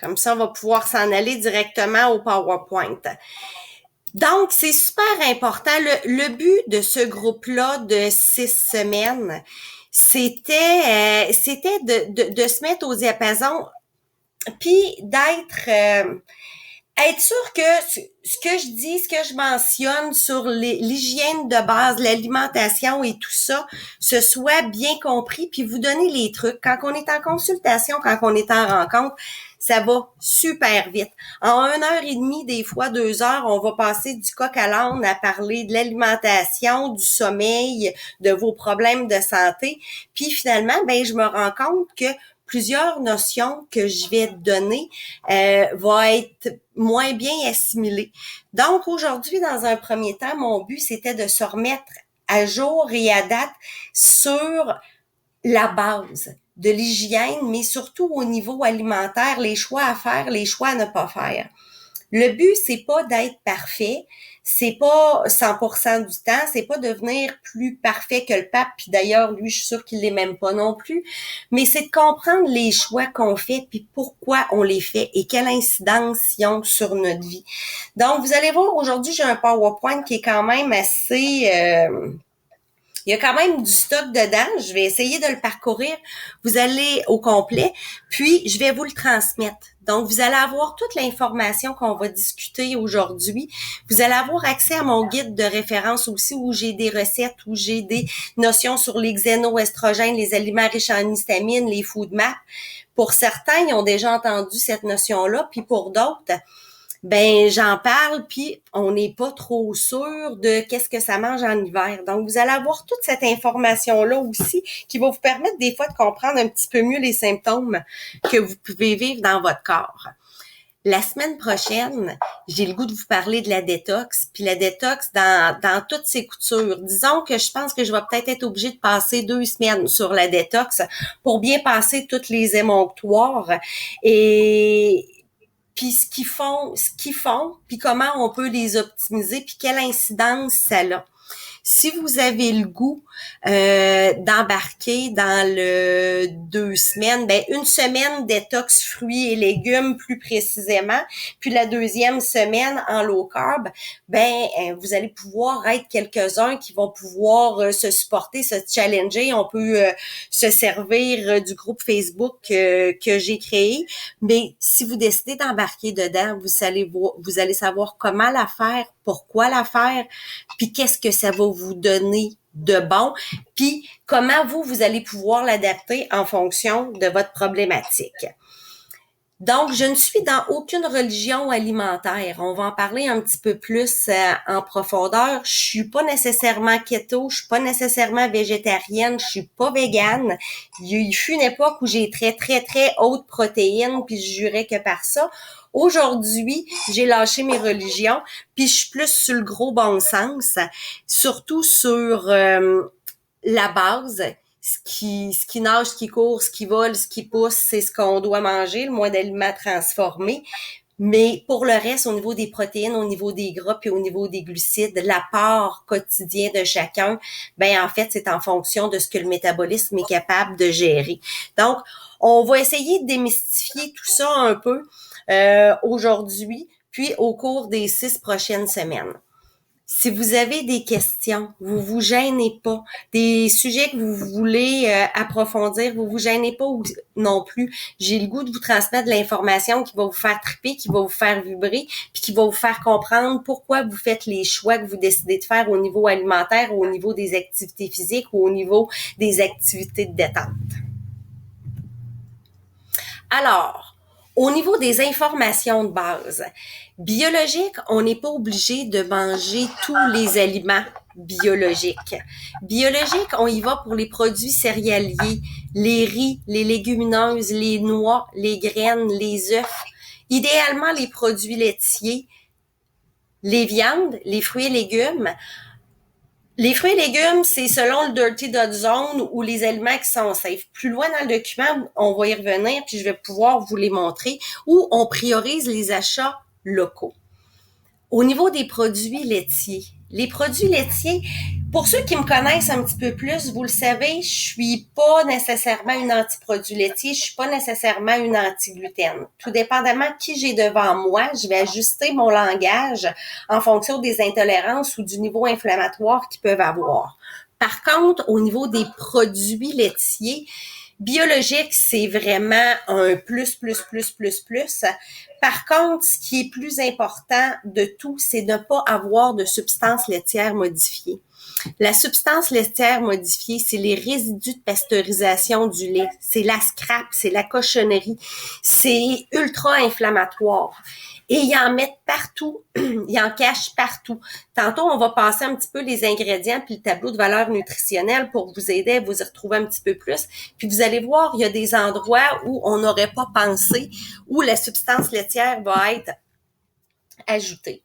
Comme ça, on va pouvoir s'en aller directement au PowerPoint. Donc, c'est super important. Le but de ce groupe-là de 6 semaines, c'était de se mettre au diapason, puis être sûr que ce que je dis, ce que je mentionne sur l'hygiène de base, l'alimentation et tout ça, ce soit bien compris, puis vous donner les trucs. Quand on est en consultation, quand on est en rencontre, ça va super vite. En 1 heure et demie, des fois 2 heures, on va passer du coq à l'âne à parler de l'alimentation, du sommeil, de vos problèmes de santé. Puis finalement, je me rends compte que plusieurs notions que je vais donner vont être moins bien assimilées. Donc, aujourd'hui, dans un premier temps, mon but, c'était de se remettre à jour et à date sur la base de l'hygiène, mais surtout au niveau alimentaire, les choix à faire, les choix à ne pas faire. Le but, c'est pas d'être parfait, c'est pas 100% du temps, c'est pas devenir plus parfait que le pape, puis d'ailleurs, lui, je suis sûre qu'il l'est même pas non plus, mais c'est de comprendre les choix qu'on fait, puis pourquoi on les fait et quelle incidence ils ont sur notre vie. Donc, vous allez voir, aujourd'hui, j'ai un PowerPoint qui est quand même assez... il y a quand même du stock dedans. Je vais essayer de le parcourir. Vous allez au complet, puis je vais vous le transmettre. Donc, vous allez avoir toute l'information qu'on va discuter aujourd'hui. Vous allez avoir accès à mon guide de référence aussi où j'ai des recettes, où j'ai des notions sur les xénoestrogènes, les aliments riches en histamine, les food maps. Pour certains, ils ont déjà entendu cette notion-là, puis pour d'autres, j'en parle, puis on n'est pas trop sûr de qu'est-ce que ça mange en hiver. Donc, vous allez avoir toute cette information-là aussi qui va vous permettre des fois de comprendre un petit peu mieux les symptômes que vous pouvez vivre dans votre corps. La semaine prochaine, j'ai le goût de vous parler de la détox, puis la détox dans toutes ses coutures. Disons que je pense que je vais peut-être être obligée de passer 2 semaines sur la détox pour bien passer toutes les émonctoires et puis ce qu'ils font, puis comment on peut les optimiser, puis quelle incidence ça a. Si vous avez le goût d'embarquer dans le 2 semaines, 1 semaine détox fruits et légumes plus précisément, puis la 2e semaine en low carb, vous allez pouvoir être quelques-uns qui vont pouvoir se supporter, se challenger. On peut se servir du groupe Facebook que j'ai créé, mais si vous décidez d'embarquer dedans, vous allez savoir comment la faire, pourquoi la faire, puis qu'est-ce que ça va vous donner de bon, puis comment vous allez pouvoir l'adapter en fonction de votre problématique. Donc, je ne suis dans aucune religion alimentaire. On va en parler un petit peu plus en profondeur. Je suis pas nécessairement keto, je suis pas nécessairement végétarienne, je suis pas végane. Il fut une époque où j'ai très, très, très haute protéine, puis je jurais que par ça. Aujourd'hui, j'ai lâché mes religions, puis je suis plus sur le gros bon sens, surtout sur la base. Ce qui nage, ce qui court, ce qui vole, ce qui pousse, c'est ce qu'on doit manger, le moins d'aliments transformés. Mais pour le reste, au niveau des protéines, au niveau des gras, puis au niveau des glucides, l'apport quotidien de chacun, en fait, c'est en fonction de ce que le métabolisme est capable de gérer. Donc, on va essayer de démystifier tout ça un peu aujourd'hui, puis au cours des 6 prochaines semaines. Si vous avez des questions, vous gênez pas. Des sujets que vous voulez approfondir, vous gênez pas non plus. J'ai le goût de vous transmettre de l'information qui va vous faire triper, qui va vous faire vibrer, puis qui va vous faire comprendre pourquoi vous faites les choix que vous décidez de faire au niveau alimentaire, au niveau des activités physiques ou au niveau des activités de détente. Alors, au niveau des informations de base, biologique, on n'est pas obligé de manger tous les aliments biologiques. Biologique, on y va pour les produits céréaliers, les riz, les légumineuses, les noix, les graines, les œufs. Idéalement, les produits laitiers, les viandes, les fruits et légumes. Les fruits et légumes, c'est selon le Dirty Dot Zone ou les aliments qui sont safe. Plus loin dans le document, on va y revenir, puis je vais pouvoir vous les montrer, où on priorise les achats locaux. Au niveau des produits laitiers, les produits laitiers, pour ceux qui me connaissent un petit peu plus, vous le savez, je suis pas nécessairement une anti-produit laitier, je suis pas nécessairement une anti-gluten. Tout dépendamment qui j'ai devant moi, je vais ajuster mon langage en fonction des intolérances ou du niveau inflammatoire qu'ils peuvent avoir. Par contre, au niveau des produits laitiers, biologique, c'est vraiment un plus, plus, plus, plus, plus. Par contre, ce qui est plus important de tout, c'est de ne pas avoir de substances laitières modifiées. La substance laitière modifiée, c'est les résidus de pasteurisation du lait. C'est la scrap, c'est la cochonnerie. C'est ultra inflammatoire. Et ils en mettent partout, ils en cachent partout. Tantôt, on va passer un petit peu les ingrédients puis le tableau de valeur nutritionnelle pour vous aider à vous y retrouver un petit peu plus. Puis vous allez voir, il y a des endroits où on n'aurait pas pensé, où la substance laitière va être ajoutée.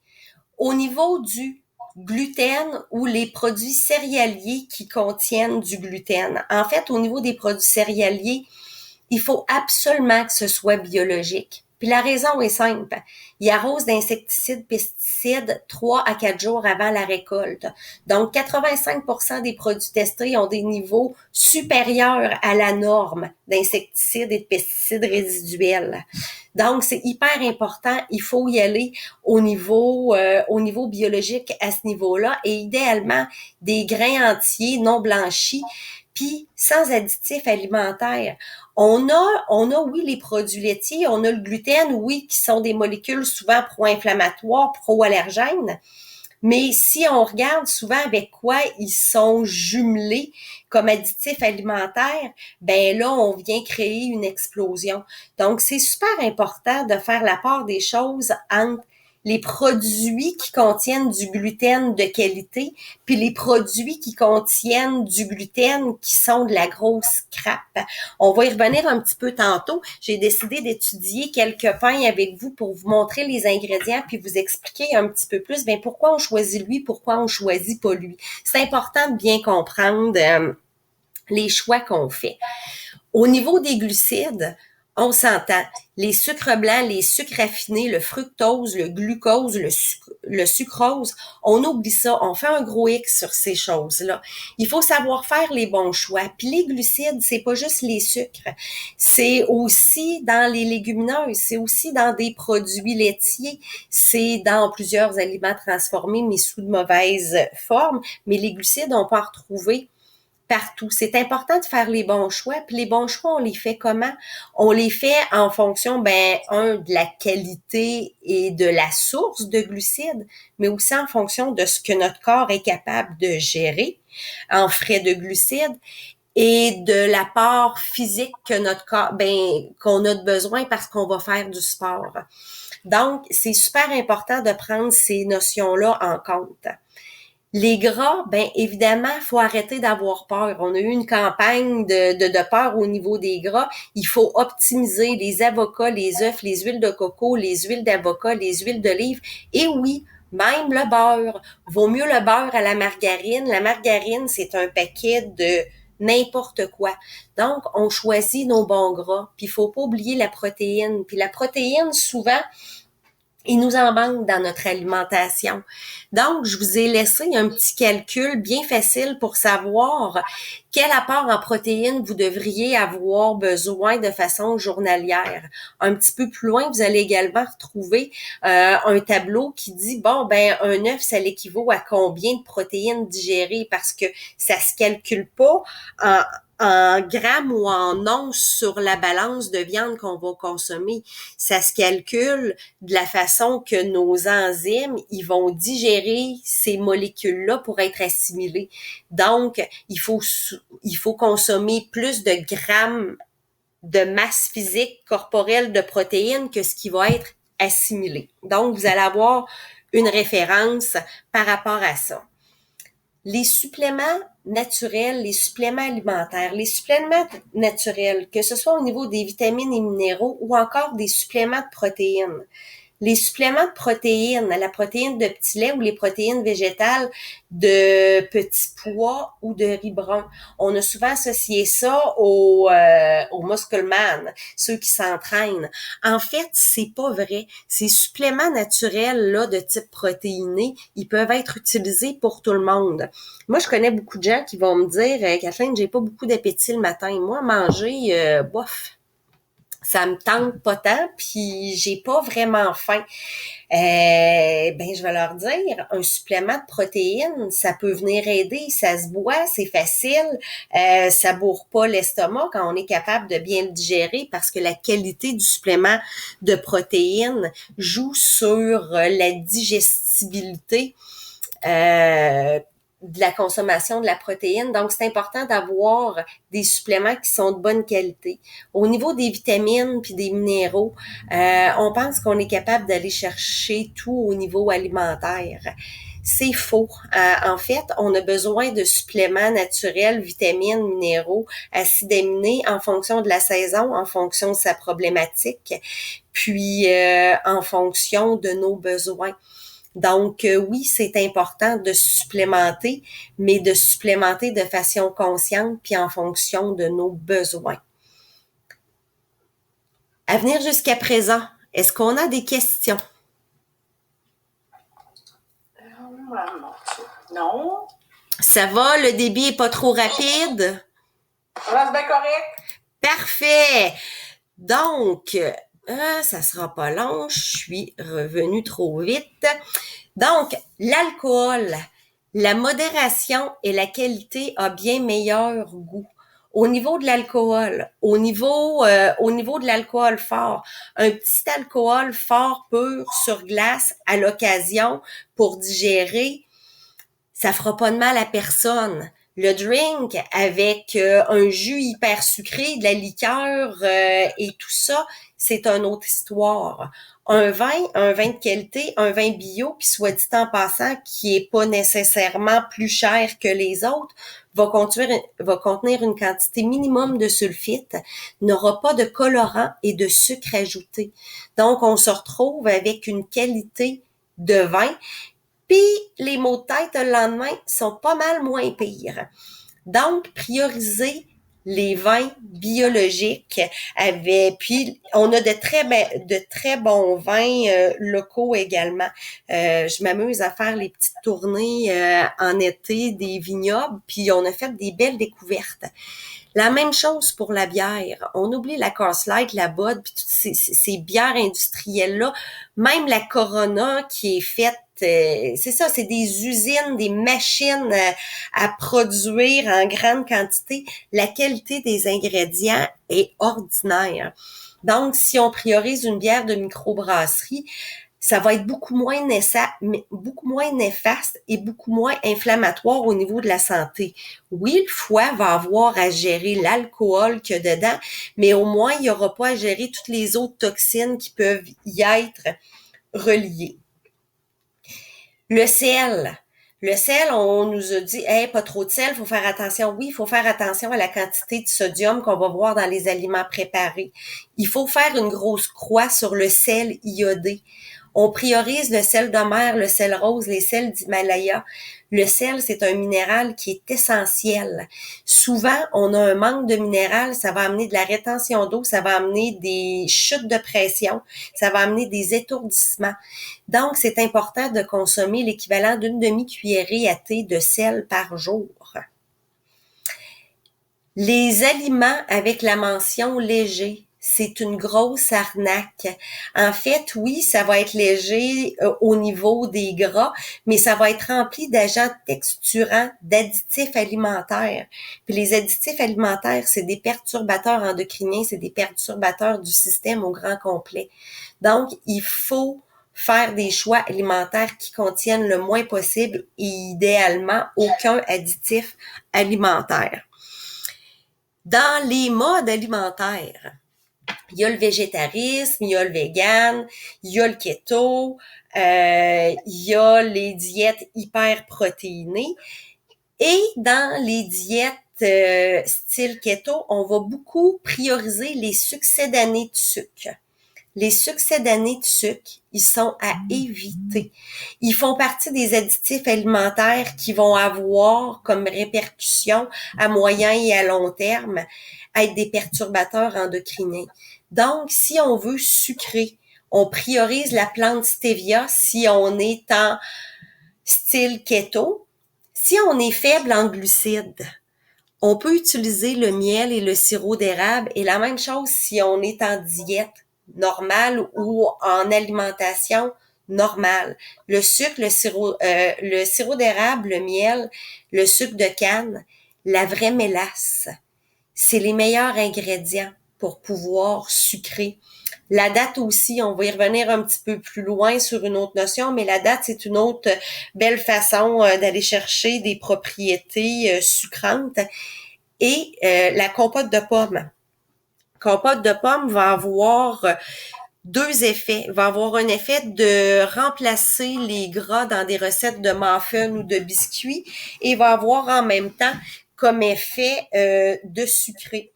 Au niveau du gluten ou les produits céréaliers qui contiennent du gluten. En fait, au niveau des produits céréaliers, il faut absolument que ce soit biologique. Puis la raison est simple. Ils arrosent d'insecticides, pesticides 3 à 4 jours avant la récolte. Donc, 85% des produits testés ont des niveaux supérieurs à la norme d'insecticides et de pesticides résiduels. Donc, c'est hyper important. Il faut y aller au niveau biologique à ce niveau-là et idéalement des grains entiers non blanchis puis sans additifs alimentaires. On a, oui, les produits laitiers, on a le gluten, oui, qui sont des molécules souvent pro-inflammatoires, pro-allergènes. Mais si on regarde souvent avec quoi ils sont jumelés comme additifs alimentaires, ben là, on vient créer une explosion. Donc, c'est super important de faire la part des choses entre les produits qui contiennent du gluten de qualité, puis les produits qui contiennent du gluten qui sont de la grosse crap. On va y revenir un petit peu tantôt. J'ai décidé d'étudier quelques pains avec vous pour vous montrer les ingrédients puis vous expliquer un petit peu plus pourquoi on choisit lui, pourquoi on choisit pas lui. C'est important de bien comprendre les choix qu'on fait. Au niveau des glucides, on s'entend. Les sucres blancs, les sucres raffinés, le fructose, le glucose, le sucrose, on oublie ça. On fait un gros X sur ces choses-là. Il faut savoir faire les bons choix. Puis les glucides, c'est pas juste les sucres. C'est aussi dans les légumineuses, c'est aussi dans des produits laitiers, c'est dans plusieurs aliments transformés, mais sous de mauvaises formes. Mais les glucides, on peut en retrouver partout. C'est important de faire les bons choix. Puis les bons choix, on les fait comment? On les fait en fonction, de la qualité et de la source de glucides, mais aussi en fonction de ce que notre corps est capable de gérer en frais de glucides et de l'apport physique que notre corps, qu'on a besoin parce qu'on va faire du sport. Donc, c'est super important de prendre ces notions-là en compte. Les gras, évidemment, il faut arrêter d'avoir peur. On a eu une campagne de peur au niveau des gras. Il faut optimiser les avocats, les œufs, les huiles de coco, les huiles d'avocat, les huiles d'olive. Et oui, même le beurre. Vaut mieux le beurre à la margarine. La margarine, c'est un paquet de n'importe quoi. Donc, on choisit nos bons gras. Puis, il faut pas oublier la protéine. Puis, la protéine, souvent, il nous en manque dans notre alimentation. Donc, je vous ai laissé un petit calcul bien facile pour savoir quel apport en protéines vous devriez avoir besoin de façon journalière. Un petit peu plus loin, vous allez également retrouver un tableau qui dit, un œuf, ça l'équivaut à combien de protéines digérées parce que ça se calcule pas en grammes ou en onces sur la balance de viande qu'on va consommer. Ça se calcule de la façon que nos enzymes, ils vont digérer ces molécules-là pour être assimilées. Donc, il faut consommer plus de grammes de masse physique corporelle de protéines que ce qui va être assimilé. Donc, vous allez avoir une référence par rapport à ça. Les suppléments naturels, les suppléments alimentaires, les suppléments naturels, que ce soit au niveau des vitamines et minéraux ou encore des suppléments de protéines, Les suppléments de protéines, la protéine de petit lait ou les protéines végétales de petits pois ou de riz brun. On a souvent associé ça aux muscle man, ceux qui s'entraînent. En fait, c'est pas vrai. Ces suppléments naturels là de type protéiné, ils peuvent être utilisés pour tout le monde. Moi, je connais beaucoup de gens qui vont me dire, Kathleen, j'ai pas beaucoup d'appétit le matin. Moi, manger, bof, ça me tente pas tant, puis j'ai pas vraiment faim. Ben je vais leur dire, un supplément de protéines, ça peut venir aider, ça se boit, c'est facile, ça bourre pas l'estomac quand on est capable de bien le digérer parce que la qualité du supplément de protéines joue sur la digestibilité de la consommation de la protéine. Donc, c'est important d'avoir des suppléments qui sont de bonne qualité. Au niveau des vitamines puis des minéraux, on pense qu'on est capable d'aller chercher tout au niveau alimentaire. C'est faux. En fait, on a besoin de suppléments naturels, vitamines, minéraux, acides aminés en fonction de la saison, en fonction de sa problématique, puis en fonction de nos besoins. Donc, oui, c'est important de supplémenter, mais de supplémenter de façon consciente puis en fonction de nos besoins. À venir jusqu'à présent, est-ce qu'on a des questions? Non. Ça va? Le débit est pas trop rapide? Ça c'est bien correct. Parfait! Donc, ça sera pas long, je suis revenue trop vite. Donc, l'alcool, la modération et la qualité a bien meilleur goût. Au niveau de l'alcool, au niveau de l'alcool fort, un petit alcool fort pur sur glace à l'occasion pour digérer, ça fera pas de mal à personne. Le drink avec un jus hyper sucré, de la liqueur et tout ça, c'est une autre histoire. Un vin de qualité, un vin bio, puis soit dit en passant, qui est pas nécessairement plus cher que les autres, va contenir une quantité minimum de sulfite, n'aura pas de colorant et de sucre ajouté. Donc, on se retrouve avec une qualité de vin. Puis, les maux de tête le lendemain sont pas mal moins pires. Donc, prioriser les vins biologiques puis on a de très bons vins locaux également. Je m'amuse à faire les petites tournées en été des vignobles, puis on a fait des belles découvertes. La même chose pour la bière. On oublie la Coors Light, la Bud, puis toutes ces bières industrielles-là. Même la Corona qui est faite, c'est ça, c'est des usines, des machines à produire en grande quantité. La qualité des ingrédients est ordinaire. Donc, si on priorise une bière de microbrasserie, ça va être beaucoup moins néfaste et beaucoup moins inflammatoire au niveau de la santé. Oui, le foie va avoir à gérer l'alcool qu'il y a dedans, mais au moins, il n'y aura pas à gérer toutes les autres toxines qui peuvent y être reliées. Le sel. Le sel, on nous a dit, pas trop de sel, faut faire attention. Oui, il faut faire attention à la quantité de sodium qu'on va voir dans les aliments préparés. Il faut faire une grosse croix sur le sel iodé. On priorise le sel de mer, le sel rose, les sels d'Himalaya. Le sel, c'est un minéral qui est essentiel. Souvent, on a un manque de minéral, ça va amener de la rétention d'eau, ça va amener des chutes de pression, ça va amener des étourdissements. Donc, c'est important de consommer l'équivalent d'une demi-cuillerée à thé de sel par jour. Les aliments avec la mention léger, c'est une grosse arnaque. En fait, oui, ça va être léger au niveau des gras, mais ça va être rempli d'agents texturants, d'additifs alimentaires. Puis les additifs alimentaires, c'est des perturbateurs endocriniens, c'est des perturbateurs du système au grand complet. Donc, il faut faire des choix alimentaires qui contiennent le moins possible et idéalement aucun additif alimentaire. Dans les modes alimentaires, il y a le végétarisme, il y a le vegan, il y a le keto, il y a les diètes hyper protéinées. Et dans les diètes style keto, on va beaucoup prioriser les succédanés de sucre. Les succédanés de sucre, ils sont à éviter. Ils font partie des additifs alimentaires qui vont avoir comme répercussion à moyen et à long terme être des perturbateurs endocriniens. Donc, si on veut sucrer, on priorise la plante stevia si on est en style keto. Si on est faible en glucides, on peut utiliser le miel et le sirop d'érable, et la même chose si on est en diète normale ou en alimentation normale. Le sucre, le sirop d'érable, le miel, le sucre de canne, la vraie mélasse, c'est les meilleurs ingrédients pour pouvoir sucrer. La date aussi, on va y revenir un petit peu plus loin sur une autre notion, mais la date, c'est une autre belle façon d'aller chercher des propriétés sucrantes. Et la compote de pommes. Compote de pommes va avoir deux effets. Va avoir un effet de remplacer les gras dans des recettes de muffins ou de biscuits et va avoir en même temps comme effet de sucré.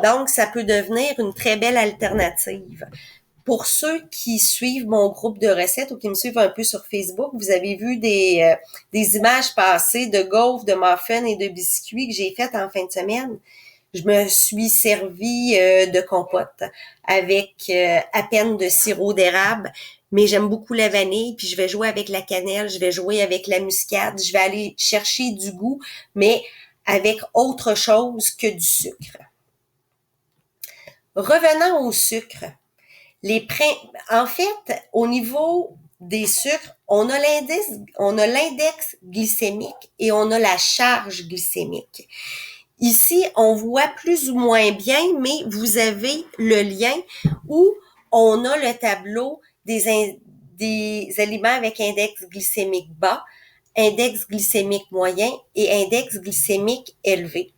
Donc, ça peut devenir une très belle alternative. Pour ceux qui suivent mon groupe de recettes ou qui me suivent un peu sur Facebook, vous avez vu des images passées de gaufres, de muffins et de biscuits que j'ai faites en fin de semaine. Je me suis servi de compote avec à peine de sirop d'érable, mais j'aime beaucoup la vanille, puis je vais jouer avec la cannelle, je vais jouer avec la muscade, je vais aller chercher du goût, mais avec autre chose que du sucre. Revenons au sucre. En fait, au niveau des sucres, on a l'index glycémique et on a la charge glycémique. Ici, on voit plus ou moins bien, mais vous avez le lien où on a le tableau des aliments avec index glycémique bas, index glycémique moyen et index glycémique élevé.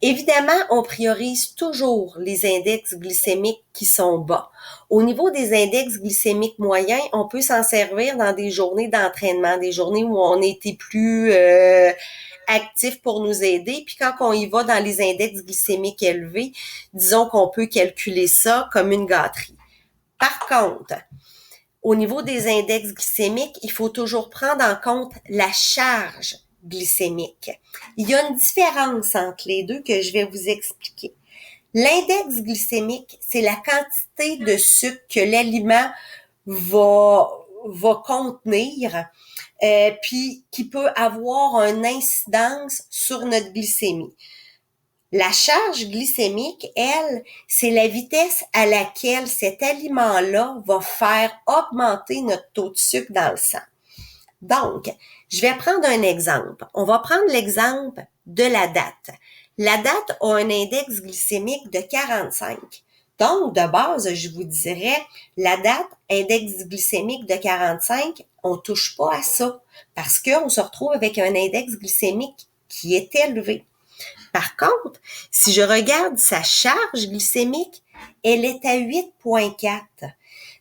Évidemment, on priorise toujours les index glycémiques qui sont bas. Au niveau des index glycémiques moyens, on peut s'en servir dans des journées d'entraînement, des journées où on était plus actif pour nous aider. Puis quand on y va dans les index glycémiques élevés, disons qu'on peut calculer ça comme une gâterie. Par contre, au niveau des index glycémiques, il faut toujours prendre en compte la charge glycémique. Il y a une différence entre les deux que je vais vous expliquer. L'index glycémique, c'est la quantité de sucre que l'aliment va contenir, puis qui peut avoir une incidence sur notre glycémie. La charge glycémique, elle, c'est la vitesse à laquelle cet aliment-là va faire augmenter notre taux de sucre dans le sang. Donc, je vais prendre un exemple. On va prendre l'exemple de la date. La date a un index glycémique de 45. Donc, de base, je vous dirais, la date, index glycémique de 45, on touche pas à ça parce qu'on se retrouve avec un index glycémique qui est élevé. Par contre, si je regarde sa charge glycémique, elle est à 8,4.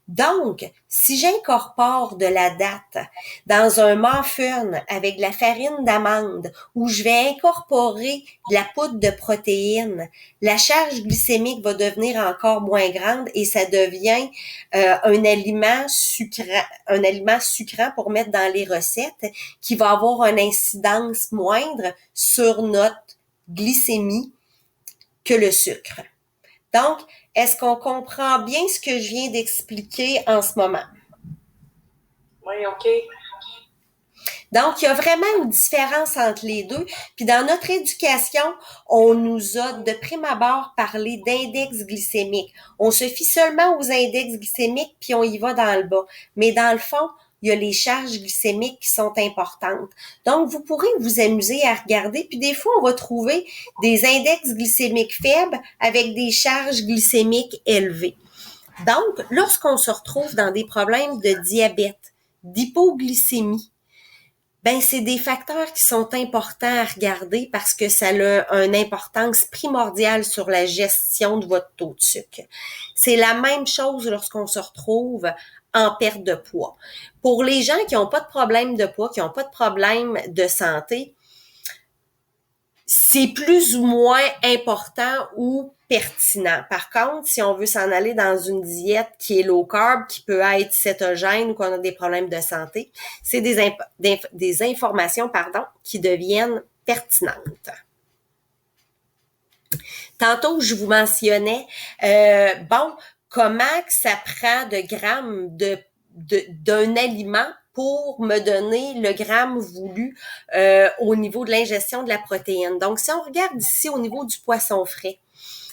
Donc, si j'incorpore de la date dans un muffin avec de la farine d'amande où je vais incorporer de la poudre de protéines, la charge glycémique va devenir encore moins grande et ça devient un aliment sucrant pour mettre dans les recettes qui va avoir une incidence moindre sur notre glycémie que le sucre. Donc, est-ce qu'on comprend bien ce que je viens d'expliquer en ce moment? Oui, OK. Donc, il y a vraiment une différence entre les deux. Puis dans notre éducation, on nous a de prime abord parlé d'index glycémique. On se fie seulement aux index glycémiques, puis on y va dans le bas. Mais dans le fond, il y a les charges glycémiques qui sont importantes. Donc, vous pourrez vous amuser à regarder. Puis des fois, on va trouver des index glycémiques faibles avec des charges glycémiques élevées. Donc, lorsqu'on se retrouve dans des problèmes de diabète, d'hypoglycémie, ben c'est des facteurs qui sont importants à regarder parce que ça a une importance primordiale sur la gestion de votre taux de sucre. C'est la même chose lorsqu'on se retrouve en perte de poids. Pour les gens qui n'ont pas de problème de poids, qui n'ont pas de problème de santé, c'est plus ou moins important ou pertinent. Par contre, si on veut s'en aller dans une diète qui est low carb, qui peut être cétogène ou qu'on a des problèmes de santé, c'est des informations qui deviennent pertinentes. Tantôt, je vous mentionnais, comment que ça prend de grammes d'un aliment pour me donner le gramme voulu au niveau de l'ingestion de la protéine. Donc, si on regarde ici au niveau du poisson frais,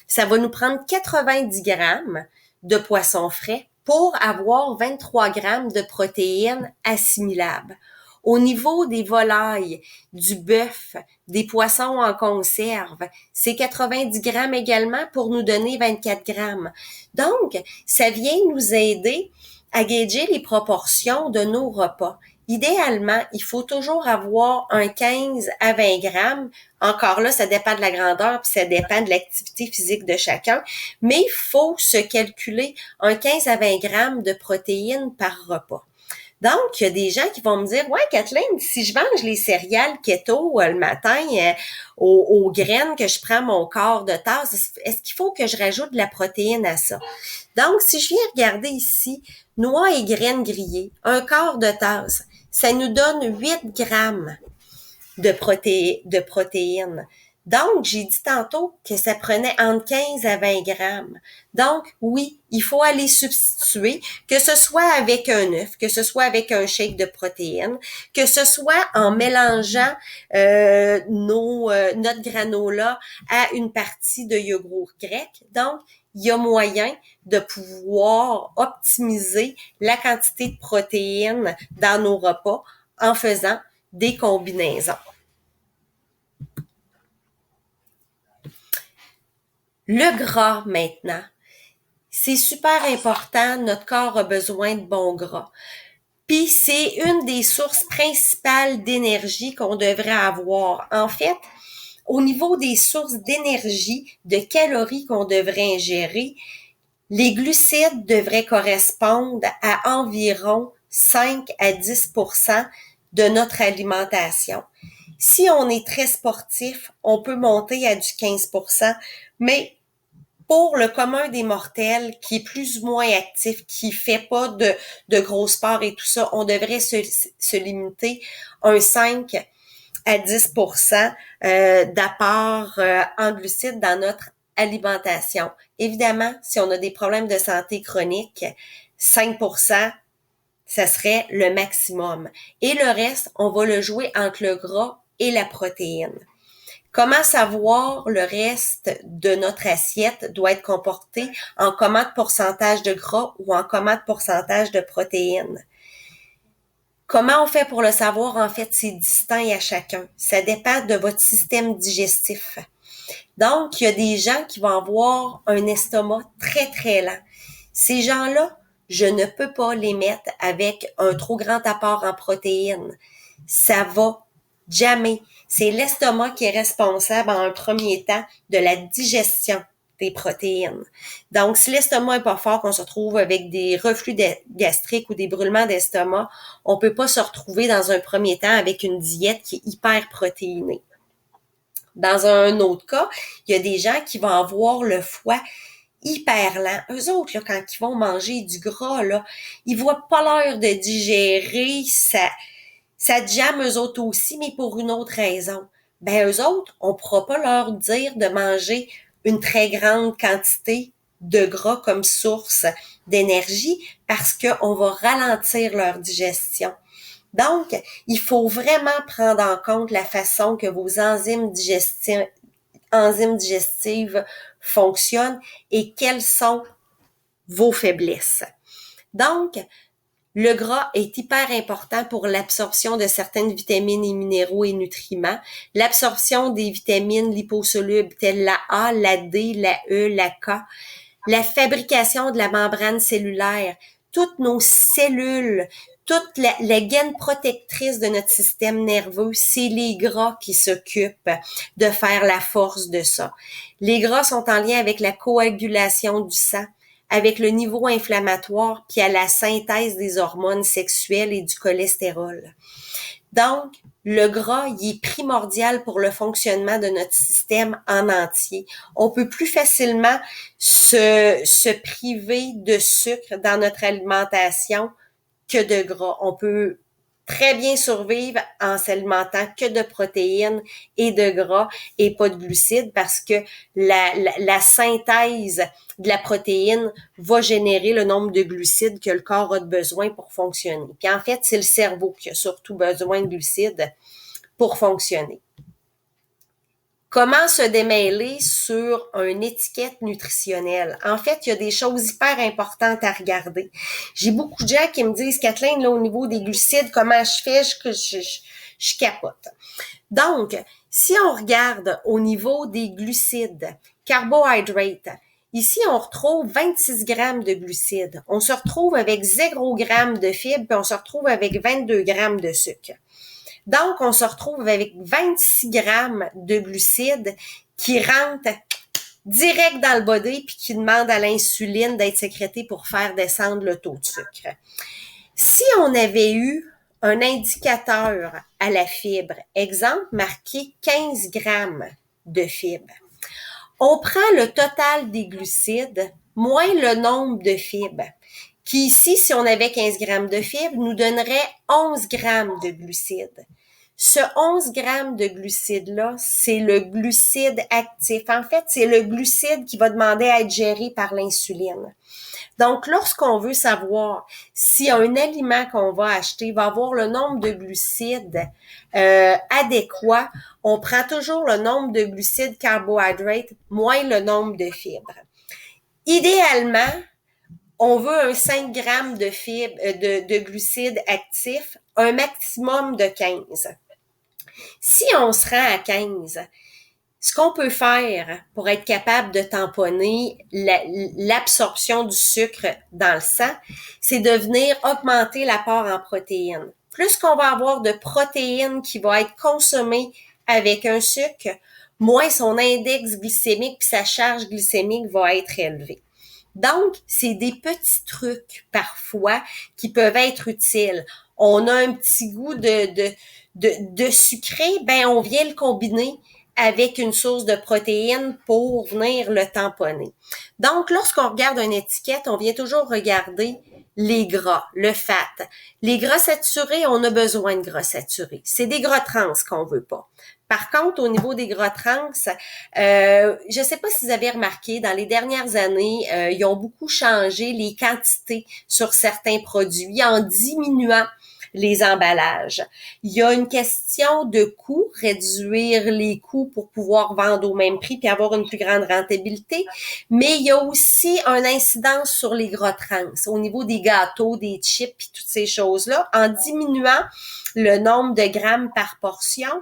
ça va nous prendre 90 grammes de poisson frais pour avoir 23 grammes de protéines assimilables. Au niveau des volailles, du bœuf, des poissons en conserve, c'est 90 grammes également pour nous donner 24 grammes. Donc, ça vient nous aider à gager les proportions de nos repas. Idéalement, il faut toujours avoir un 15 à 20 grammes. Encore là, ça dépend de la grandeur puis ça dépend de l'activité physique de chacun. Mais il faut se calculer un 15 à 20 grammes de protéines par repas. Donc, il y a des gens qui vont me dire, ouais, Kathleen, si je mange les céréales keto le matin aux graines que je prends mon quart de tasse, est-ce qu'il faut que je rajoute de la protéine à ça? Donc, si je viens regarder ici, noix et graines grillées, un quart de tasse, ça nous donne 8 grammes de protéines. Donc, j'ai dit tantôt que ça prenait entre 15 à 20 grammes. Donc, oui, il faut aller substituer, que ce soit avec un œuf, que ce soit avec un shake de protéines, que ce soit en mélangeant notre granola à une partie de yogourt grec. Donc, il y a moyen de pouvoir optimiser la quantité de protéines dans nos repas en faisant des combinaisons. Le gras maintenant, c'est super important, notre corps a besoin de bon gras. Puis c'est une des sources principales d'énergie qu'on devrait avoir. En fait, au niveau des sources d'énergie, de calories qu'on devrait ingérer, les glucides devraient correspondre à environ 5 à 10% de notre alimentation. Si on est très sportif, on peut monter à du 15%, mais pour le commun des mortels qui est plus ou moins actif, qui fait pas de gros sport et tout ça, on devrait se limiter un 5 à 10% d'apport en glucides dans notre alimentation. Évidemment, si on a des problèmes de santé chronique, 5%, ça serait le maximum. Et le reste, on va le jouer entre le gras et la protéine. Comment savoir le reste de notre assiette doit être comporté en comment de pourcentage de gras ou en comment de pourcentage de protéines? Comment on fait pour le savoir? En fait, c'est distinct à chacun. Ça dépend de votre système digestif. Donc, il y a des gens qui vont avoir un estomac très, très lent. Ces gens-là, je ne peux pas les mettre avec un trop grand apport en protéines. Ça va jamais. C'est l'estomac qui est responsable en un premier temps de la digestion des protéines. Donc, si l'estomac est pas fort, qu'on se retrouve avec des reflux gastriques ou des brûlements d'estomac, on peut pas se retrouver dans un premier temps avec une diète qui est hyper protéinée. Dans un autre cas, il y a des gens qui vont avoir le foie hyper lent. Eux autres, là, quand ils vont manger du gras, là, ils voient pas l'heure de digérer, ça jamme eux autres aussi, mais pour une autre raison. Ben, eux autres, on pourra pas leur dire de manger une très grande quantité de gras comme source d'énergie parce qu'on va ralentir leur digestion. Donc, il faut vraiment prendre en compte la façon que vos enzymes digestives fonctionnent et quelles sont vos faiblesses. Donc, le gras est hyper important pour l'absorption de certaines vitamines et minéraux et nutriments, l'absorption des vitamines liposolubles telles la A, la D, la E, la K, la fabrication de la membrane cellulaire, toutes nos cellules, toute la gaine protectrice de notre système nerveux, c'est les gras qui s'occupent de faire la force de ça. Les gras sont en lien avec la coagulation du sang, avec le niveau inflammatoire, puis à la synthèse des hormones sexuelles et du cholestérol. Donc, le gras, il est primordial pour le fonctionnement de notre système en entier. On peut plus facilement se priver de sucre dans notre alimentation que de gras. On peut très bien survivre en s'alimentant que de protéines et de gras et pas de glucides parce que la synthèse de la protéine va générer le nombre de glucides que le corps a besoin pour fonctionner. Puis en fait, c'est le cerveau qui a surtout besoin de glucides pour fonctionner. Comment se démêler sur une étiquette nutritionnelle? En fait, il y a des choses hyper importantes à regarder. J'ai beaucoup de gens qui me disent, Kathleen, là, au niveau des glucides, comment je fais? Je capote. Donc, si on regarde au niveau des glucides, carbohydrates, ici, on retrouve 26 grammes de glucides. On se retrouve avec 0 grammes de fibres, puis on se retrouve avec 22 grammes de sucre. Donc, on se retrouve avec 26 grammes de glucides qui rentrent direct dans le body puis qui demandent à l'insuline d'être sécrétée pour faire descendre le taux de sucre. Si on avait eu un indicateur à la fibre, exemple, marqué 15 grammes de fibres, on prend le total des glucides moins le nombre de fibres, qui ici, si on avait 15 grammes de fibres, nous donnerait 11 grammes de glucides. Ce 11 grammes de glucides-là, c'est le glucide actif. En fait, c'est le glucide qui va demander à être géré par l'insuline. Donc, lorsqu'on veut savoir si un aliment qu'on va acheter va avoir le nombre de glucides adéquat, on prend toujours le nombre de glucides carbohydrates moins le nombre de fibres. Idéalement, on veut un 5 grammes de fibres, de glucides actifs, un maximum de 15. Si on se rend à 15, ce qu'on peut faire pour être capable de tamponner l'absorption du sucre dans le sang, c'est de venir augmenter l'apport en protéines. Plus qu'on va avoir de protéines qui vont être consommées avec un sucre, moins son index glycémique puis sa charge glycémique va être élevée. Donc, c'est des petits trucs parfois qui peuvent être utiles. On a un petit goût de sucré, ben on vient le combiner avec une source de protéines pour venir le tamponner. Donc, lorsqu'on regarde une étiquette, on vient toujours regarder les gras, le fat. Les gras saturés, on a besoin de gras saturés. C'est des gras trans qu'on veut pas. Par contre, au niveau des gras trans, je ne sais pas si vous avez remarqué, dans les dernières années, ils ont beaucoup changé les quantités sur certains produits en diminuant les emballages. Il y a une question de coût, réduire les coûts pour pouvoir vendre au même prix puis avoir une plus grande rentabilité, mais il y a aussi une incidence sur les gras trans au niveau des gâteaux, des chips puis toutes ces choses-là. En diminuant le nombre de grammes par portion,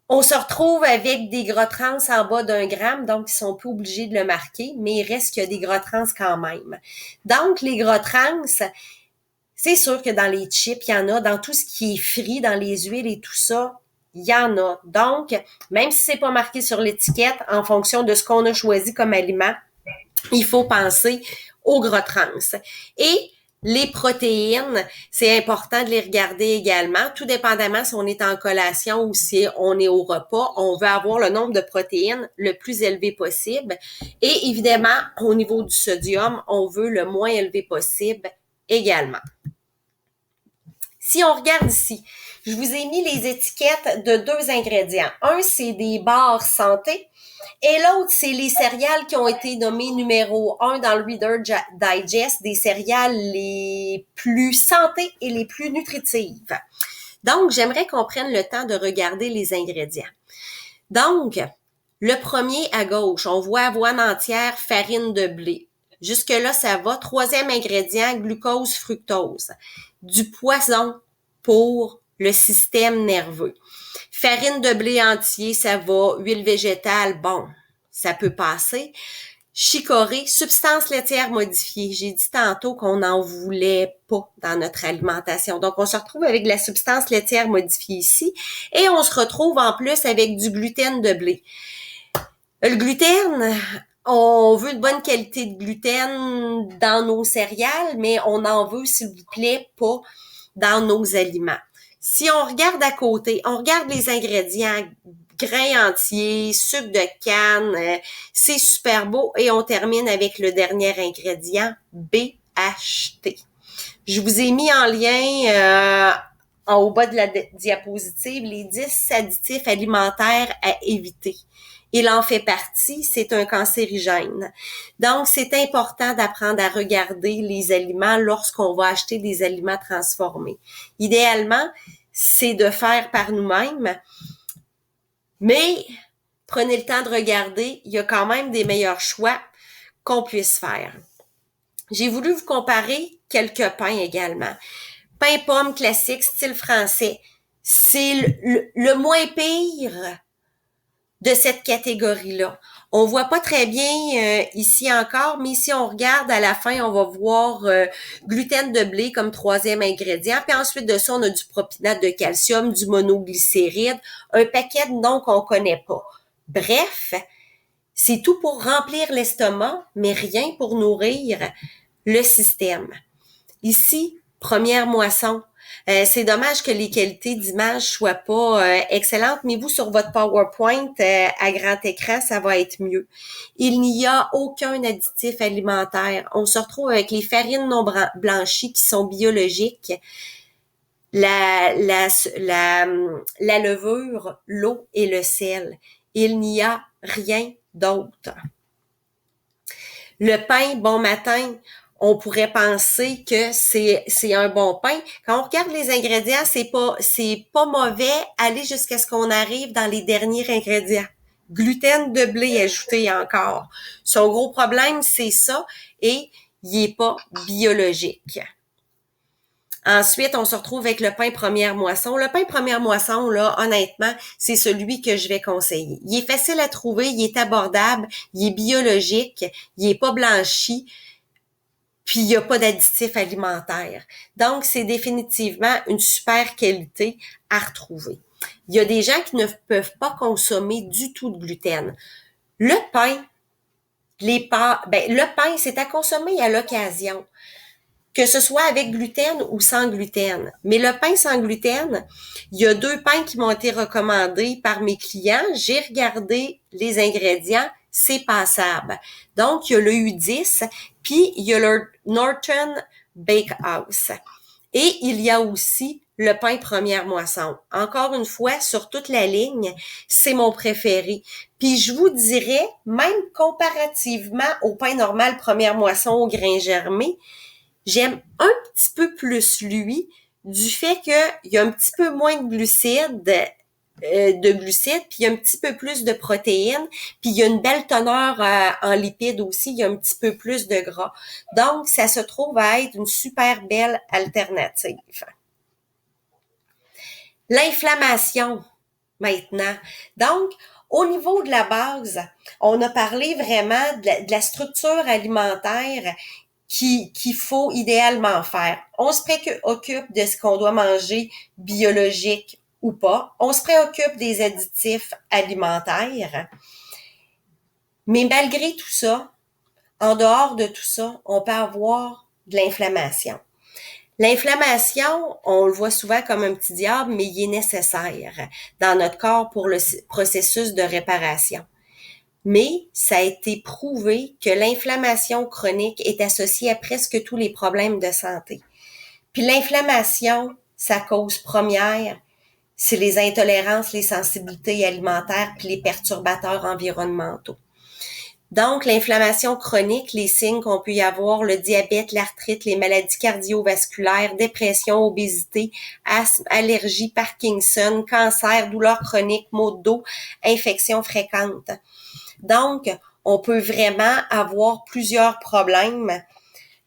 on se retrouve avec des gras trans en bas d'1 gramme, donc ils sont plus obligés de le marquer, mais il reste qu'il y a des gras trans quand même. Donc, les gras trans, c'est sûr que dans les chips, il y en a, dans tout ce qui est frit, dans les huiles et tout ça, il y en a. Donc, même si c'est pas marqué sur l'étiquette, en fonction de ce qu'on a choisi comme aliment, il faut penser aux gras trans. Et les protéines, c'est important de les regarder également, tout dépendamment si on est en collation ou si on est au repas. On veut avoir le nombre de protéines le plus élevé possible. Et évidemment, au niveau du sodium, on veut le moins élevé possible également. Si on regarde ici, je vous ai mis les étiquettes de 2 ingrédients. Un, c'est des barres santé et l'autre, c'est les céréales qui ont été nommées numéro 1 dans le Reader Digest, des céréales les plus santé et les plus nutritives. Donc, j'aimerais qu'on prenne le temps de regarder les ingrédients. Donc, le premier à gauche, on voit avoine entière, farine de blé. Jusque-là, ça va. Troisième ingrédient, glucose, fructose. Du poison pour le système nerveux. Farine de blé entier, ça va. Huile végétale, bon, ça peut passer. Chicorée, substance laitière modifiée. J'ai dit tantôt qu'on n'en voulait pas dans notre alimentation. Donc, on se retrouve avec de la substance laitière modifiée ici et on se retrouve en plus avec du gluten de blé. Le gluten, on veut de bonne qualité de gluten dans nos céréales, mais on en veut, s'il vous plaît, pas dans nos aliments. Si on regarde à côté, on regarde les ingrédients, grains entiers, sucre de canne, c'est super beau et on termine avec le dernier ingrédient, BHT. Je vous ai mis en lien en haut bas de la diapositive les 10 additifs alimentaires à éviter. Il en fait partie, c'est un cancérigène. Donc, c'est important d'apprendre à regarder les aliments lorsqu'on va acheter des aliments transformés. Idéalement, c'est de faire par nous-mêmes, mais prenez le temps de regarder, il y a quand même des meilleurs choix qu'on puisse faire. J'ai voulu vous comparer quelques pains également. Pain pomme classique, style français. C'est le moins pire de cette catégorie-là. On voit pas très bien ici encore, mais si on regarde à la fin, on va voir gluten de blé comme troisième ingrédient. Puis ensuite de ça, on a du propionate de calcium, du monoglycéride, un paquet de noms qu'on connaît pas. Bref, c'est tout pour remplir l'estomac, mais rien pour nourrir le système. Ici, première moisson. C'est dommage que les qualités d'image soient pas excellentes, mais vous, sur votre PowerPoint à grand écran, ça va être mieux. Il n'y a aucun additif alimentaire. On se retrouve avec les farines non blanchies qui sont biologiques, la levure, l'eau et le sel. Il n'y a rien d'autre. Le pain bon matin, on pourrait penser que c'est un bon pain. Quand on regarde les ingrédients, c'est pas mauvais aller jusqu'à ce qu'on arrive dans les derniers ingrédients. Gluten de blé ajouté encore. Son gros problème, c'est ça, et il est pas biologique. Ensuite, on se retrouve avec le pain première moisson. Le pain première moisson, là, honnêtement, c'est celui que je vais conseiller. Il est facile à trouver, il est abordable, il est biologique, il est pas blanchi, puis il n'y a pas d'additifs alimentaires. Donc, c'est définitivement une super qualité à retrouver. Il y a des gens qui ne peuvent pas consommer du tout de gluten. Le pain, le pain, c'est à consommer à l'occasion, que ce soit avec gluten ou sans gluten. Mais le pain sans gluten, il y a 2 pains qui m'ont été recommandés par mes clients. J'ai regardé les ingrédients, c'est passable. Donc, il y a le U10, puis il y a le Norton Bakehouse. Et il y a aussi le pain première moisson. Encore une fois, sur toute la ligne, c'est mon préféré. Puis je vous dirais, même comparativement au pain normal première moisson au grain germé, j'aime un petit peu plus lui du fait qu'il y a un petit peu moins de glucides, puis il y a un petit peu plus de protéines, puis il y a une belle teneur en lipides aussi, il y a un petit peu plus de gras. Donc, ça se trouve à être une super belle alternative. L'inflammation, maintenant. Donc, au niveau de la base, on a parlé vraiment de la structure alimentaire qu'il faut idéalement faire. On se préoccupe de ce qu'on doit manger biologique ou pas. On se préoccupe des additifs alimentaires. Mais malgré tout ça, en dehors de tout ça, on peut avoir de l'inflammation. L'inflammation, on le voit souvent comme un petit diable, mais il est nécessaire dans notre corps pour le processus de réparation. Mais ça a été prouvé que l'inflammation chronique est associée à presque tous les problèmes de santé. Puis l'inflammation, sa cause première, c'est les intolérances, les sensibilités alimentaires, puis les perturbateurs environnementaux. Donc, l'inflammation chronique, les signes qu'on peut y avoir, le diabète, l'arthrite, les maladies cardiovasculaires, dépression, obésité, asthme, allergie, Parkinson, cancer, douleurs chroniques, maux de dos, infections fréquentes. Donc, on peut vraiment avoir plusieurs problèmes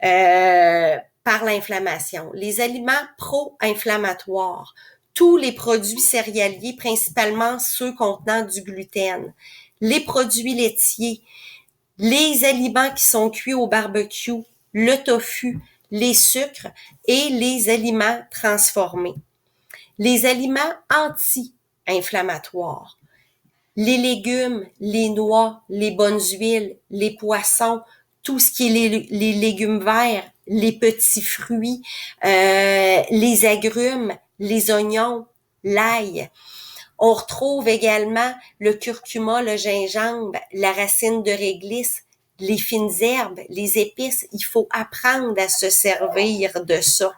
par l'inflammation. Les aliments pro-inflammatoires, tous les produits céréaliers, principalement ceux contenant du gluten, les produits laitiers, les aliments qui sont cuits au barbecue, le tofu, les sucres et les aliments transformés. Les aliments anti-inflammatoires, les légumes, les noix, les bonnes huiles, les poissons, tout ce qui est les légumes verts, les petits fruits, les agrumes, les oignons, l'ail. On retrouve également le curcuma, le gingembre, la racine de réglisse, les fines herbes, les épices. Il faut apprendre à se servir de ça.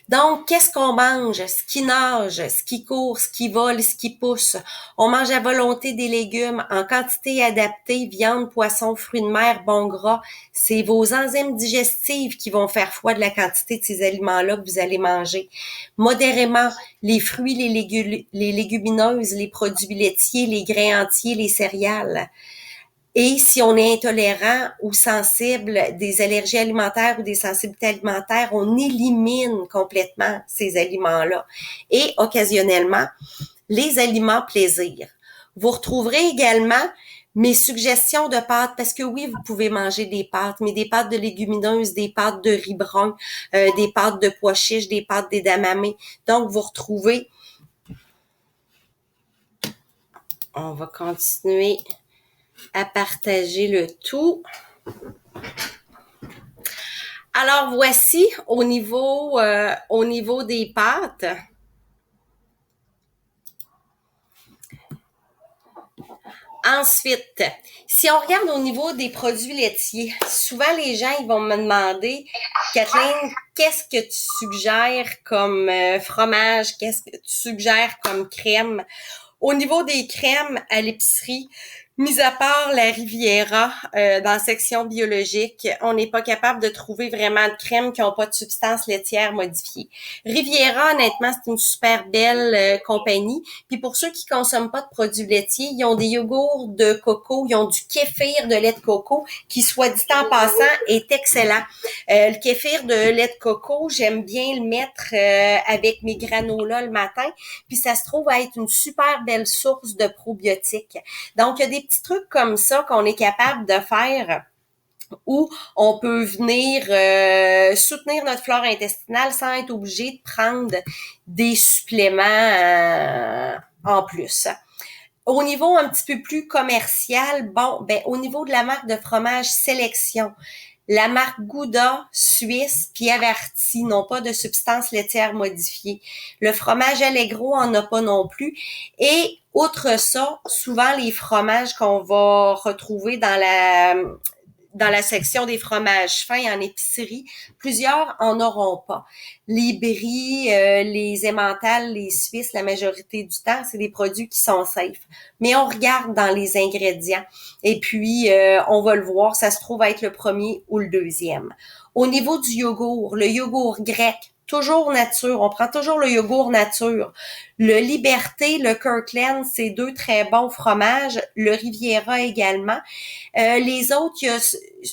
Donc, qu'est-ce qu'on mange? Ce qui nage, ce qui court, ce qui vole, ce qui pousse. On mange à volonté des légumes en quantité adaptée, viande, poisson, fruits de mer, bon gras. C'est vos enzymes digestives qui vont faire foi de la quantité de ces aliments-là que vous allez manger. Modérément, les fruits, les légumineuses, les produits laitiers, les grains entiers, les céréales. Et si on est intolérant ou sensible des allergies alimentaires ou des sensibilités alimentaires, on élimine complètement ces aliments-là. Et occasionnellement, les aliments plaisir. Vous retrouverez également mes suggestions de pâtes, parce que oui, vous pouvez manger des pâtes, mais des pâtes de légumineuses, des pâtes de riz brun, des pâtes de pois chiches, des pâtes d'edamame. Donc, vous retrouvez... On va continuer à partager le tout. Alors voici au niveau des pâtes. Ensuite, si on regarde au niveau des produits laitiers, souvent les gens ils vont me demander, Kathleen, qu'est-ce que tu suggères comme fromage, qu'est-ce que tu suggères comme crème? Au niveau des crèmes à l'épicerie, mis à part la Riviera, dans la section biologique, on n'est pas capable de trouver vraiment de crèmes qui n'ont pas de substances laitières modifiées. Riviera, honnêtement, c'est une super belle compagnie. Puis pour ceux qui consomment pas de produits laitiers, ils ont des yogourts de coco, ils ont du kéfir de lait de coco, qui, soit dit en passant, est excellent. Le kéfir de lait de coco, j'aime bien le mettre avec mes granolas le matin, puis ça se trouve à être une super belle source de probiotiques. Donc, il y a des petits trucs comme ça qu'on est capable de faire où on peut venir soutenir notre flore intestinale sans être obligé de prendre des suppléments en plus. Au niveau un petit peu plus commercial, au niveau de la marque de fromage Sélection, la marque Gouda, Suisse, puis Averti n'ont pas de substances laitières modifiées. Le fromage Allegro en a pas non plus. Et outre ça, souvent les fromages qu'on va retrouver dans la section des fromages fins en épicerie, plusieurs en auront pas. Les brie, les emmental, les suisses, la majorité du temps, c'est des produits qui sont safe. Mais on regarde dans les ingrédients et puis on va le voir, ça se trouve être le premier ou le deuxième. Au niveau du yogourt, le yogourt grec, toujours nature, on prend toujours le yogourt nature. Le Liberté, le Kirkland, c'est deux très bons fromages. Le Riviera également. Les autres, il y a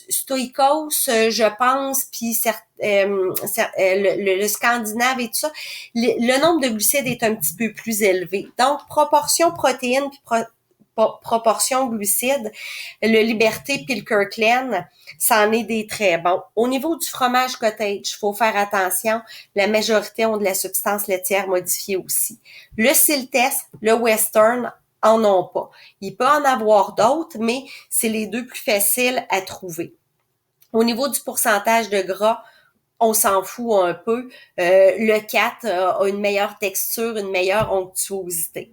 Stoikos, je pense, puis le Scandinave et tout ça. Le nombre de glucides est un petit peu plus élevé. Donc, proportion protéines puis proportion glucides, le Liberté puis le Kirkland, c'en est des très bons. Au niveau du fromage cottage, il faut faire attention. La majorité ont de la substance laitière modifiée aussi. Le Siltes, le Western, en ont pas. Il peut en avoir d'autres, mais c'est les deux plus faciles à trouver. Au niveau du pourcentage de gras, on s'en fout un peu. Le 4 a une meilleure texture, une meilleure onctuosité.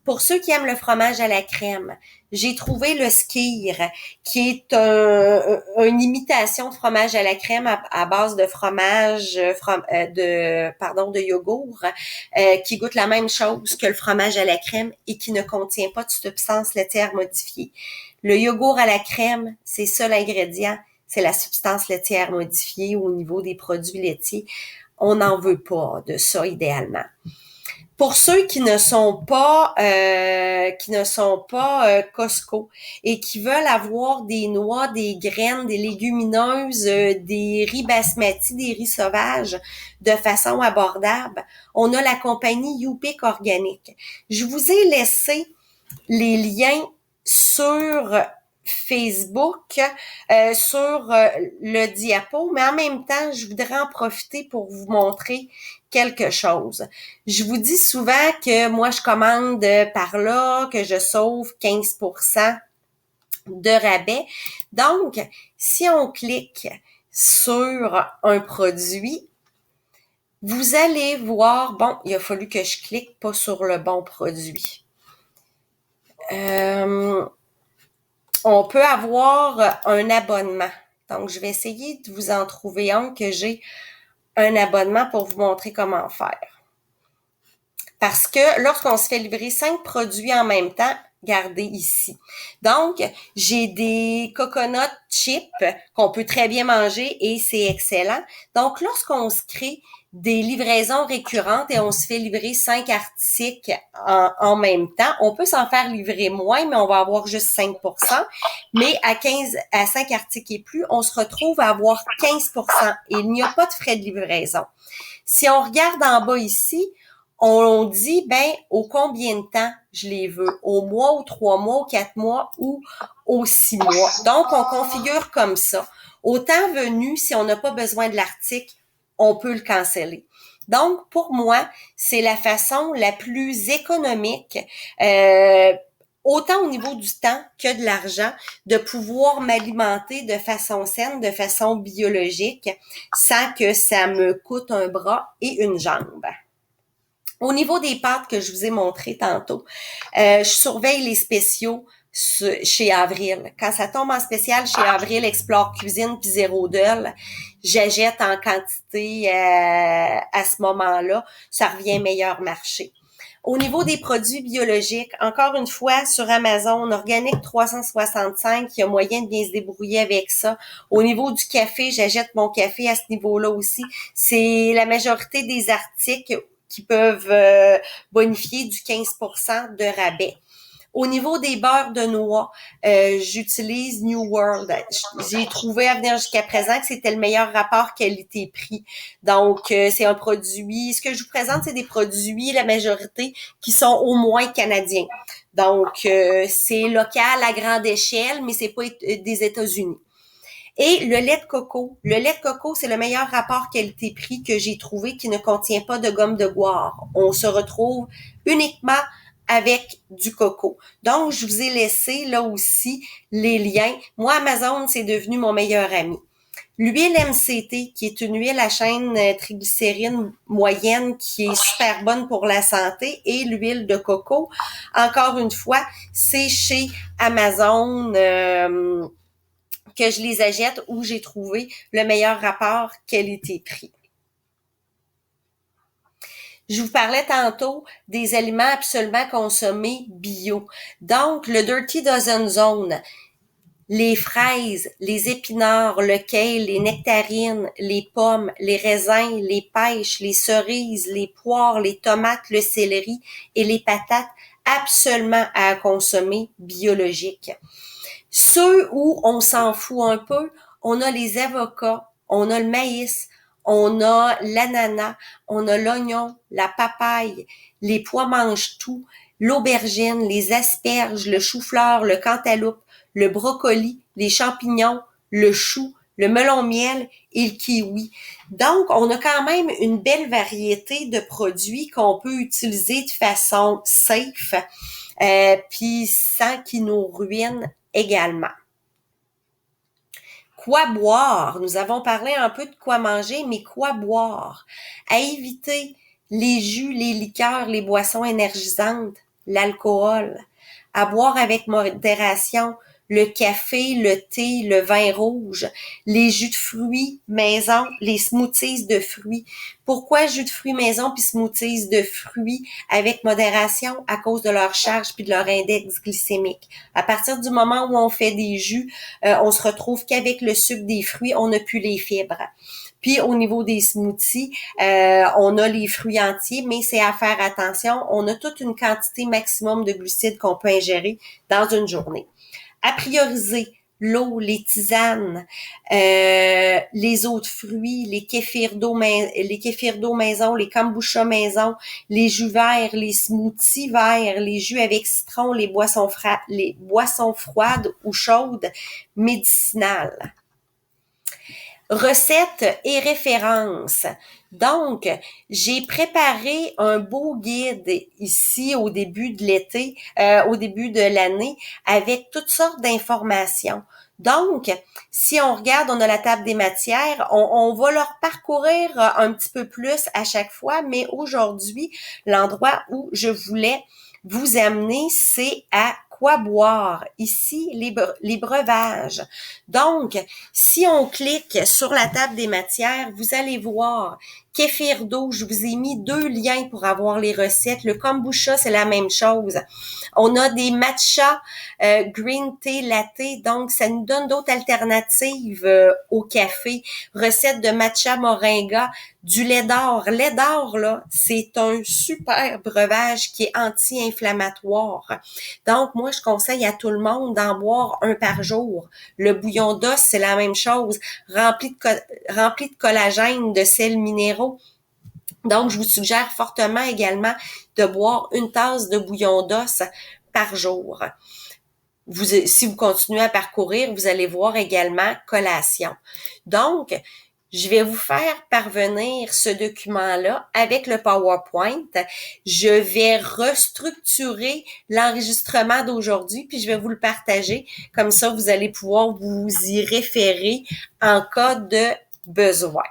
Pour ceux qui aiment le fromage à la crème, j'ai trouvé le Skyr, qui est une imitation de fromage à la crème à base de fromage, de yogourt, qui goûte la même chose que le fromage à la crème et qui ne contient pas de substance laitière modifiée. Le yogourt à la crème, c'est ça l'ingrédient, c'est la substance laitière modifiée au niveau des produits laitiers. On n'en veut pas de ça idéalement. Pour ceux qui ne sont pas Costco et qui veulent avoir des noix, des graines, des légumineuses, des riz basmati, des riz sauvages de façon abordable, on a la compagnie Yupik Organique. Je vous ai laissé les liens sur Facebook, sur le diapo, mais en même temps, je voudrais en profiter pour vous montrer quelque chose. Je vous dis souvent que moi, je commande par là, que je sauve 15% de rabais. Donc, si on clique sur un produit, vous allez voir, bon, il a fallu que je clique pas sur le bon produit. On peut avoir un abonnement. Donc, je vais essayer de vous en trouver un que j'ai un abonnement pour vous montrer comment faire. Parce que lorsqu'on se fait livrer 5 produits en même temps, regardez ici. Donc, j'ai des coconut chips qu'on peut très bien manger et c'est excellent. Donc, lorsqu'on se crée des livraisons récurrentes et on se fait livrer 5 articles en même temps, on peut s'en faire livrer moins, mais on va avoir juste 5%. Mais à 5 articles et plus, on se retrouve à avoir 15%. Et il n'y a pas de frais de livraison. Si on regarde en bas ici, on dit, ben, au combien de temps je les veux? Au mois, ou 3 mois, ou 4 mois, ou aux 6 mois. Donc, on configure comme ça. Au temps venu, si on n'a pas besoin de l'article, on peut le canceller. Donc, pour moi, c'est la façon la plus économique, autant au niveau du temps que de l'argent, de pouvoir m'alimenter de façon saine, de façon biologique, sans que ça me coûte un bras et une jambe. Au niveau des pâtes que je vous ai montré tantôt, je surveille les spéciaux chez Avril. Quand ça tombe en spécial chez Avril, Explore Cuisine puis Zéro Dol, j'achète en quantité à ce moment-là. Ça revient meilleur marché. Au niveau des produits biologiques, encore une fois, sur Amazon, Organique 365, il y a moyen de bien se débrouiller avec ça. Au niveau du café, j'achète mon café à ce niveau-là aussi. C'est la majorité des articles qui peuvent bonifier du 15% de rabais. Au niveau des beurres de noix, j'utilise New World. J'ai trouvé à venir jusqu'à présent que c'était le meilleur rapport qualité-prix. Donc, c'est un produit, ce que je vous présente, c'est des produits, la majorité, qui sont au moins canadiens. Donc, c'est local à grande échelle, mais c'est pas des États-Unis. Et le lait de coco. Le lait de coco, c'est le meilleur rapport qualité-prix que j'ai trouvé qui ne contient pas de gomme de goire. On se retrouve uniquement avec du coco. Donc, je vous ai laissé là aussi les liens. Moi, Amazon, c'est devenu mon meilleur ami. L'huile MCT, qui est une huile à chaîne triglycérine moyenne qui est super bonne pour la santé, et l'huile de coco, encore une fois, c'est chez Amazon que je les achète où j'ai trouvé le meilleur rapport qualité-prix. Je vous parlais tantôt des aliments absolument consommés bio. Donc, le Dirty Dozen Zone, les fraises, les épinards, le kale, les nectarines, les pommes, les raisins, les pêches, les cerises, les poires, les tomates, le céleri et les patates, absolument à consommer biologique. Ceux où on s'en fout un peu, on a les avocats, on a le maïs, on a l'ananas, on a l'oignon, la papaye, les pois mange-tout, l'aubergine, les asperges, le chou-fleur, le cantaloupe, le brocoli, les champignons, le chou, le melon-miel et le kiwi. Donc, on a quand même une belle variété de produits qu'on peut utiliser de façon safe, puis sans qu'ils nous ruinent également. Quoi boire? Nous avons parlé un peu de quoi manger, mais quoi boire? À éviter les jus, les liqueurs, les boissons énergisantes, l'alcool. À boire avec modération, le café, le thé, le vin rouge, les jus de fruits maison, les smoothies de fruits. Pourquoi jus de fruits maison puis smoothies de fruits avec modération? À cause de leur charge puis de leur index glycémique. À partir du moment où on fait des jus, on se retrouve qu'avec le sucre des fruits, on n'a plus les fibres. Puis au niveau des smoothies, on a les fruits entiers, mais c'est à faire attention. On a toute une quantité maximum de glucides qu'on peut ingérer dans une journée. À prioriser, l'eau, les tisanes, les eaux de fruits, les kéfirs d'eau maison, les kombucha maison, les jus verts, les smoothies verts, les jus avec citron, les boissons froides ou chaudes, médicinales. Recettes et références. Donc, j'ai préparé un beau guide ici au début de l'été, au début de l'année, avec toutes sortes d'informations. Donc, si on regarde, on a la table des matières, on va leur parcourir un petit peu plus à chaque fois, mais aujourd'hui, l'endroit où je voulais vous amener, c'est à quoi boire. Ici, les breuvages. Donc, si on clique sur la table des matières, vous allez voir kéfir d'eau. Je vous ai mis 2 liens pour avoir les recettes. Le kombucha, c'est la même chose. On a des matcha green tea latte, donc ça nous donne d'autres alternatives au café. Recette de matcha moringa, du lait d'or. Lait d'or, là, c'est un super breuvage qui est anti-inflammatoire. Donc, moi, je conseille à tout le monde d'en boire un par jour. Le bouillon d'os, c'est la même chose, rempli de collagène, de sels minéraux. Donc, je vous suggère fortement également de boire une tasse de bouillon d'os par jour. Si vous continuez à parcourir, vous allez voir également collation. Donc, je vais vous faire parvenir ce document-là avec le PowerPoint. Je vais restructurer l'enregistrement d'aujourd'hui, puis je vais vous le partager. Comme ça, vous allez pouvoir vous y référer en cas de besoin.